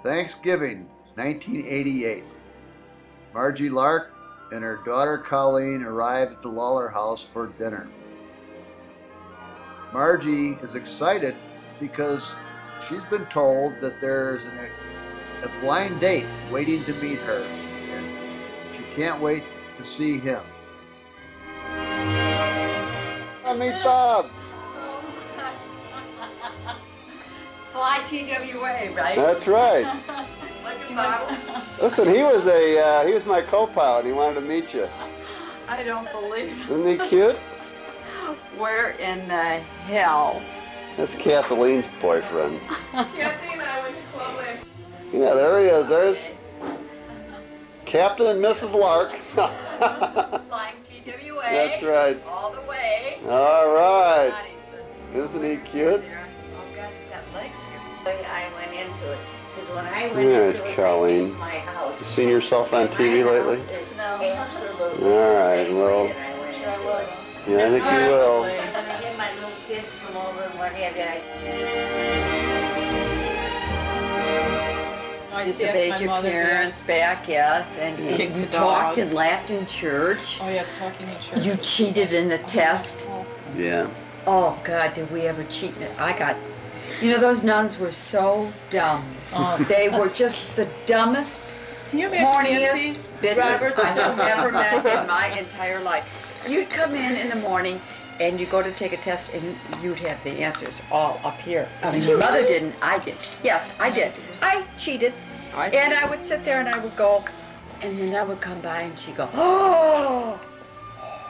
Thanksgiving, 1988. Margie Larke and her daughter Colleen arrived at the Lawler house for dinner. Margie is excited because she's been told that there's a blind date waiting to meet her, and she can't wait to see him. Meet Bob. Fly TWA, right? That's right. Like a bottle. Listen, he was my co-pilot. He wanted to meet you. I don't believe it. Isn't he cute? Where in the hell? That's Kathleen's boyfriend. Kathy and I went to Chloe. Yeah, there he is. There's Captain and Mrs. Larke. Flying TWA. That's right. All the way. All right. Isn't he cute? Oh God, he's got legs here. I went into it. Because when I went There's into Colleen. it, my house. You seen yourself on TV lately? No. Absolutely. All right, well, Sure I will. yeah, I think you will. And I had my little kids come over and what have you. You surveyed your parents back, yes, and you talked and laughed in church. Oh yeah, talking in church. You cheated in a test. Yeah. Oh God, did we ever cheat? You know, those nuns were so dumb. They were just the dumbest, horniest bitches I've ever met in my entire life. You'd come in the morning and you go to take a test and you'd have the answers all up here. I mean, your mother didn't, I did. Yes, I did. I cheated. And I would sit there and I would go, and then I would come by and she'd go, oh,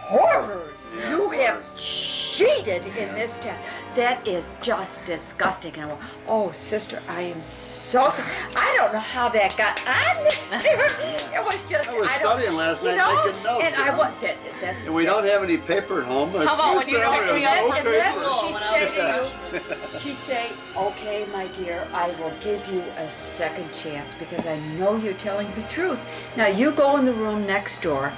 horrors, you have cheated in this test. That is just disgusting. And I went, oh, sister, I am so sorry. I don't know how that got on there. It was just, I was studying last night making notes. And I was, and we don't have any paper at home. How about when you don't and then she'd say, okay, my dear, I will give you a second chance because I know you're telling the truth. Now you go in the room next door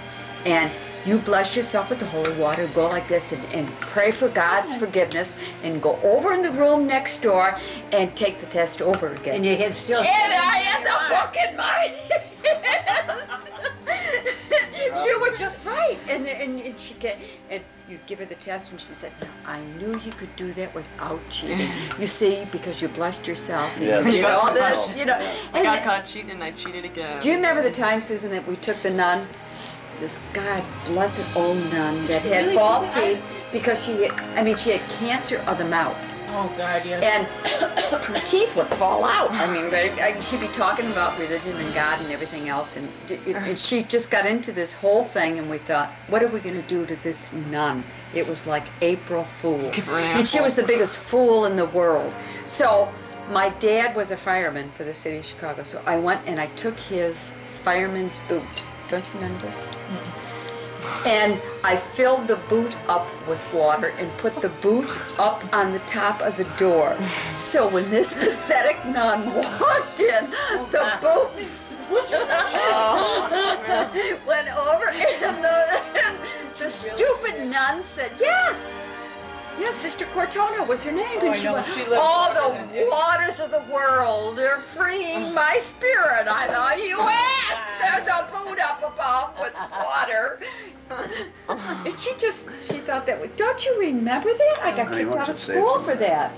and you bless yourself with the holy water, go like this and pray for God's forgiveness and go over in the room next door and take the test over again. And you had still. And I had the book in my hands. You were just right. And she and you give her the test and she said, I knew you could do that without cheating. You see, because you blessed yourself. And Yeah, you did all this, you know. I got caught cheating and I cheated again. Do you remember the time, Susan, that we took the nun? This God blessed old nun that had false teeth because she had cancer of the mouth. Oh God, yeah. And her teeth would fall out. I mean, she'd be talking about religion and God and everything else, and she just got into this whole thing, and we thought, what are we going to do to this nun? It was like April Fool. And she was the biggest fool in the world. So my dad was a fireman for the city of Chicago, so I went and I took his fireman's boot. Don't you remember this? And I filled the boot up with water and put the boot up on the top of the door. So when this pathetic nun walked in, the boot went over and the stupid nun said, yes, Sister Cortona was her name. Oh, and she went, all the waters of the world are freeing my spirit. I thought, you asked. There's a boot up above with water. And she thought that. Don't you remember that? I got kicked out of school for that.